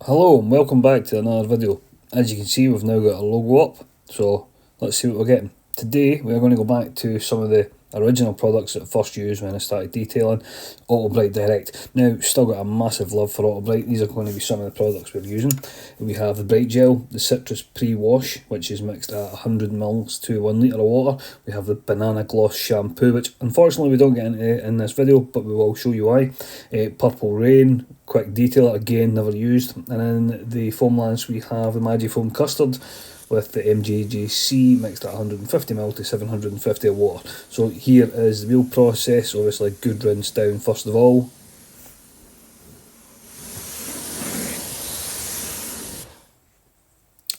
Hello and welcome back to another video. As you can see, we've now got a logo up, so let's see what we're getting. Today we're going to go back to some of the original products that I first used when I started detailing, Autobrite Direct. Now, still got a massive love for Autobrite. These are going to be some of the products we're using. We have the Bright Gel, the Citrus Pre-Wash, which is mixed at 100ml to 1 litre of water. We have the Banana Gloss Shampoo, which unfortunately we don't get into in this video, but we will show you why. Purple Rain, Quick Detailer, again never used. And then the foam lance, we have the Magifoam Custard with the MJGC mixed at 150ml to 750 of water. So here is the wheel process. Obviously good rinse down first of all.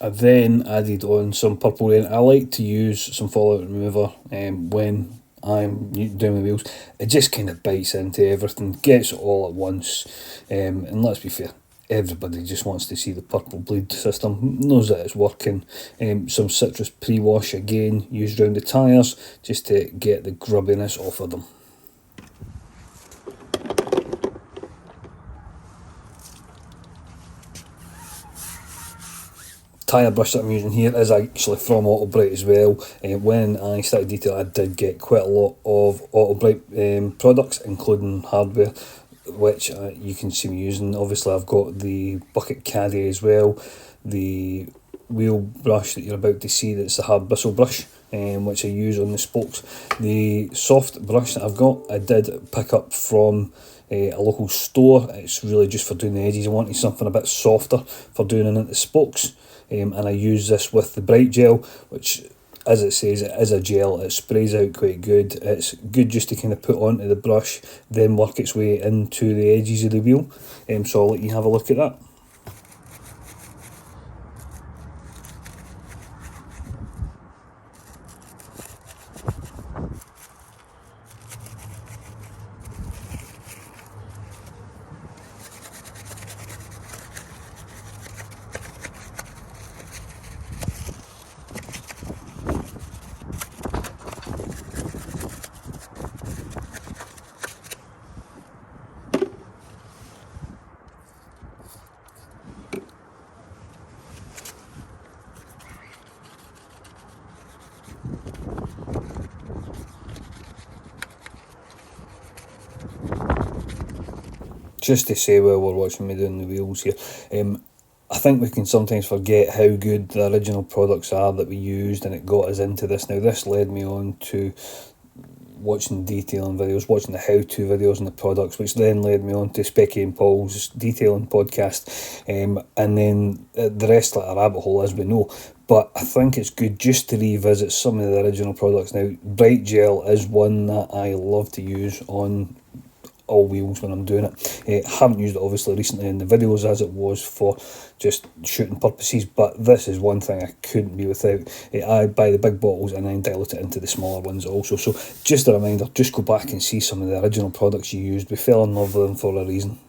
I then added on some Purple Rain. I like to use some fallout remover when I'm doing my wheels. It just kind of bites into everything, gets it all at once, and let's be fair, everybody just wants to see the purple bleed system, knows that it's working. Some Citrus Pre-Wash again, used around the tyres, just to get the grubbiness off of them. Tyre brush that I'm using here is actually from Autobrite as well. When I started detailing, I did get quite a lot of Autobrite products, including hardware, which you can see me using. Obviously I've got the bucket caddy as well, the wheel brush that you're about to see, that's the hard bristle brush, which I use on the spokes. The soft brush that I've got, I did pick up from a local store. It's really just for doing the edges. I wanted something a bit softer for doing it at the spokes, and I use this with the Bright Gel, which, as it says, it is a gel. It sprays out quite good. It's good just to kind of put onto the brush, then work its way into the edges of the wheel. So I'll let you have a look at that. Just to say while we're watching me doing the wheels here, I think we can sometimes forget how good the original products are that we used, and it got us into this. Now this led me on to watching detailing videos, watching the how-to videos on the products, which then led me on to Specky and Paul's detailing podcast, and then the rest like a rabbit hole, as we know. But I think it's good just to revisit some of the original products. Now, Bright Gel is one that I love to use on all wheels when I'm doing it. Haven't used it obviously recently in the videos as it was for just shooting purposes, but this is one thing I couldn't be without. I buy the big bottles and then dilute it into the smaller ones also. So just a reminder, just go back and see some of the original products you used. We fell in love with them for a reason.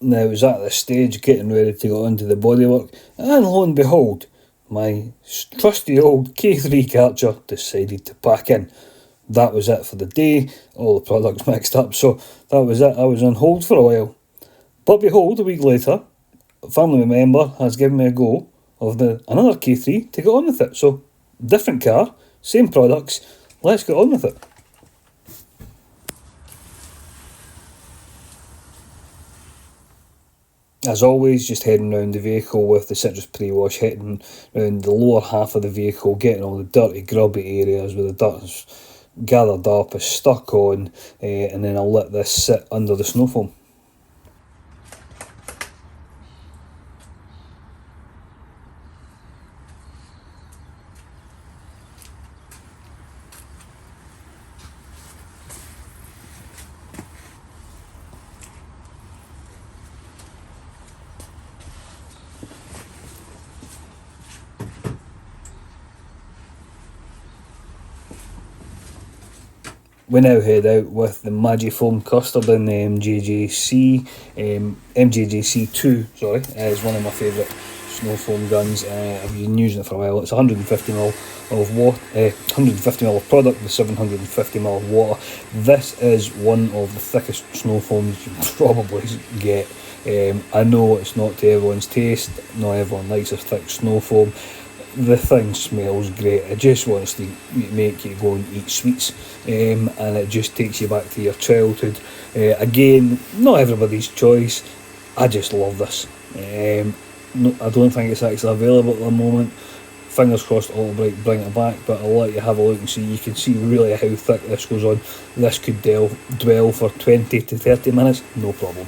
Now I was at this stage getting ready to go into the bodywork, and lo and behold, my trusty old K3 catcher decided to pack in. That was it for the day, all the products mixed up, so that was it. I was on hold for a while. But behold, a week later, a family member has given me a go of another K3 to get on with it. So, different car, same products, let's get on with it. As always, just heading round the vehicle with the citrus pre-wash, heading round the lower half of the vehicle, getting all the dirty, grubby areas where the dirt is gathered up, is stuck on, and then I'll let this sit under the snow foam. We now head out with the Magifoam Custard in the MJJC. MJJC2, sorry, is one of my favourite snow foam guns. I've been using it for a while. It's 150ml of water, 150ml of product with 750ml of water. This is one of the thickest snow foams you can probably get. I know it's not to everyone's taste. Not everyone likes a thick snow foam. The thing smells great. It just wants to make you go and eat sweets, and it just takes you back to your childhood. Again, not everybody's choice. I just love this. No, I don't think it's actually available at the moment. Fingers crossed Autobrite bring it back, but I'll let you have a look and see. You can see really how thick this goes on. This could dwell for 20 to 30 minutes, no problem.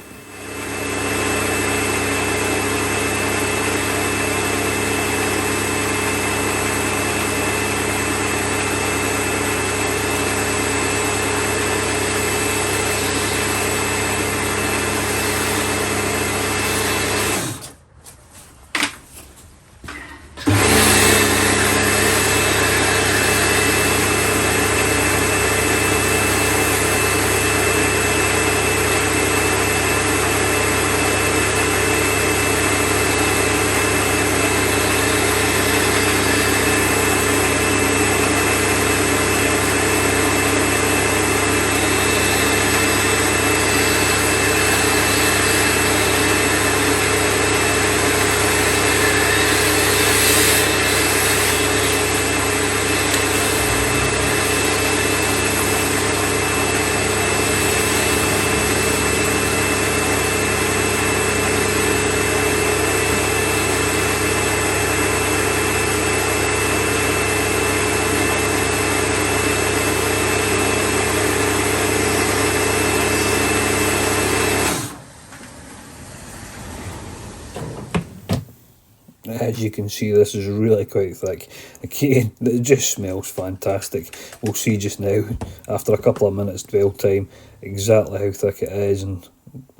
As you can see, this is really quite thick. Again, it just smells fantastic. We'll see just now, after a couple of minutes dwell time, exactly how thick it is and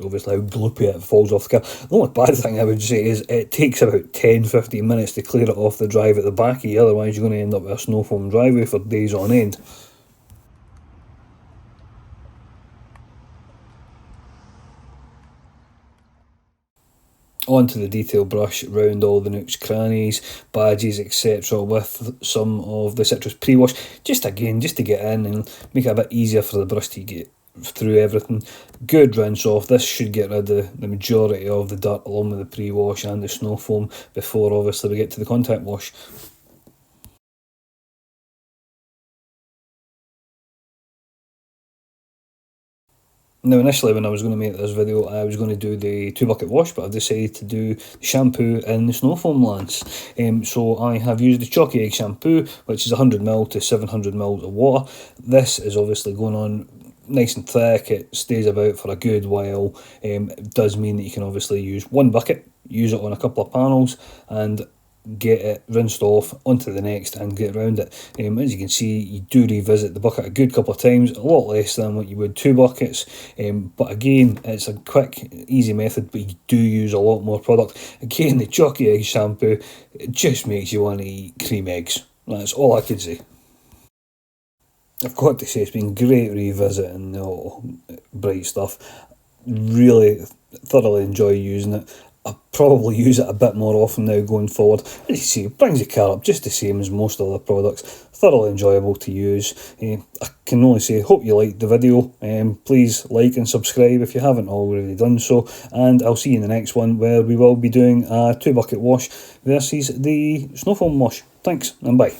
obviously how gloopy it falls off the car. The only bad thing I would say is it takes about 10-15 minutes to clear it off the drive at the back of you, otherwise you're going to end up with a snow foam driveway for days on end. Onto the detail brush round all the nooks, crannies, badges, etc. with some of the citrus pre-wash, just to get in and make it a bit easier for the brush to get through everything. Good rinse off. This should get rid of the majority of the dirt along with the pre-wash and the snow foam before obviously we get to the contact wash. Now initially when I was going to make this video I was going to do the 2 bucket wash, but I've decided to do the shampoo in the snow foam lance. So I have used the Chalky Egg shampoo, which is 100ml to 700ml of water. This is obviously going on nice and thick, it stays about for a good while. It does mean that you can obviously use 1 bucket, use it on a couple of panels and get it rinsed off onto the next and get around it. As you can see, you do revisit the bucket a good couple of times, a lot less than what you would 2 buckets, but again it's a quick easy method, but you do use a lot more product. Again, the Chalky Egg shampoo, it just makes you want to eat cream eggs. That's all I can say. I've got to say it's been great revisiting the Bright stuff. Really thoroughly enjoy using it. I probably use it a bit more often now going forward. As you see, it brings the car up just the same as most other products. Thoroughly enjoyable to use. I can only say, hope you liked the video. Please like and subscribe if you haven't already done so, and I'll see you in the next one, where we will be doing a 2 bucket wash versus the snow foam wash. Thanks, and bye.